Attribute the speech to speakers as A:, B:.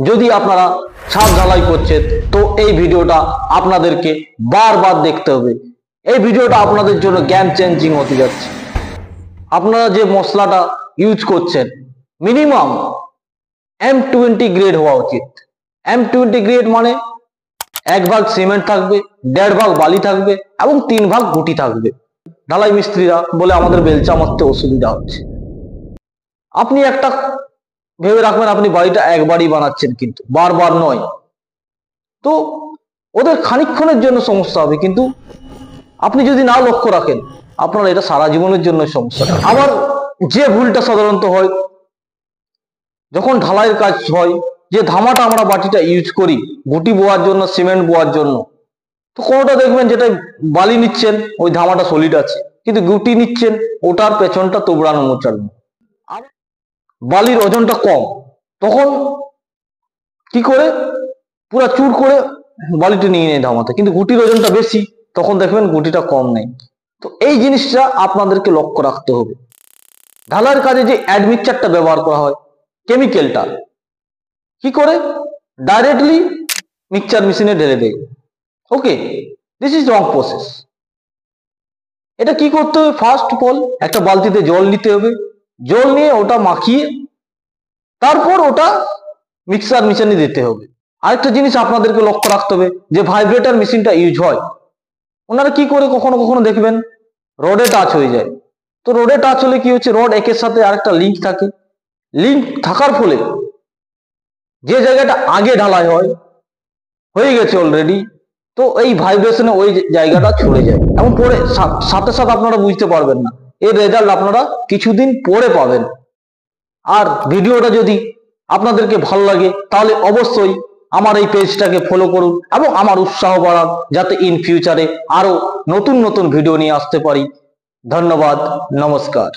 A: যদি আপনারা ছাদ ঢালাই করছেন তো এই ভিডিওটা আপনাদেরকে বারবার দেখতে হবে। এই ভিডিওটা আপনাদের জন্য গেম চেঞ্জিং হতে যাচ্ছে। আপনারা যে মশলাটা ইউজ করছেন মিনিমাম M20 গ্রেড হওয়া উচিত। M20 গ্রেড মানে 1 ভাগ সিমেন্ট থাকবে, 1.5 ভাগ বালি থাকবে এবং 3 ভাগ গুটি থাকবে। ঢালাই মিস্ত্রিরা বলে আমাদের বেলচা মারতে অসুবিধা হচ্ছে। আপনি একটা ভেবে রাখবেন, আপনি বাড়িটা একবারই বানাচ্ছেন কিন্তু বারবার নয়। তো ওদের খানিকক্ষণের জন্য সমস্যা হবে, কিন্তু আপনি যদি না লক্ষ্য রাখেন আপনার এটা সারা জীবনের জন্য সমস্যা। আবার যে ভুলটা সাধারণত হয় যখন ঢালাইয়ের কাজ হয়, যে ধামাটা আমরা বাটিটা ইউজ করি গুটি বোয়ার জন্য, সিমেন্ট বোয়ার জন্য, তো কোনোটা দেখবেন যেটা বালি নিচ্ছেন ওই ধামাটা সলিড আছে, কিন্তু গুটি নিচ্ছেন ওটার পেছনটা তোবড়ানো মোচানো, বালির ওজনটা কম, তখন কি করে পুরো চুর করে বালিটা নিয়ে নেয় ধামাতে, কিন্তু গুটির ওজনটা বেশি, তখন দেখবেন গুটিটা কম নেই। তো এই জিনিসটা আপনাদেরকে লক্ষ্য রাখতে হবে। ঢালাইয়ের কাজে যে অ্যাডমিক্সারটা ব্যবহার করা হয় কেমিক্যালটা কি করে ডাইরেক্টলি মিক্সচার মেশিনে ঢেলে দেয়। ওকে, দিস ইজ রং প্রসেস। এটা কি করতে হবে, ফার্স্ট অফ অল একটা বালতিতে জল নিতে হবে, জল নিয়ে ওটা মাখিয়ে তারপর ওটা মিক্সার মেশিনে দিতে হবে। আরেকটা জিনিস আপনাদেরকে লক্ষ্য রাখতে হবে, যে ভাইব্রেটর মেশিনটা ইউজ হয় ওনারা কি করে কখনো কখনো দেখবেন রডে টাচ হয়ে যায়। তো রডে টাচ হলে কি হচ্ছে, রড একের সাথে আরেকটা লিঙ্ক থাকে, লিঙ্ক থাকার ফলে যে জায়গাটা আগে ঢালাই হয়ে গেছে অলরেডি, তো এই ভাইব্রেশনে ওই জায়গাটা ছড়ে যায় এবং পরে সাথে সাথে আপনারা বুঝতে পারবেন না, এর রেজাল্ট আপনারা কিছুদিন পরে পাবেন। আর ভিডিওটা যদি আপনাদেরকে ভালো লাগে তাহলে অবশ্যই আমার এই পেজটাকে ফলো করুন এবং আমার উৎসাহ বাড়ান, যাতে ইন ফিউচারে আরো নতুন নতুন ভিডিও নিয়ে আসতে পারি। ধন্যবাদ, নমস্কার।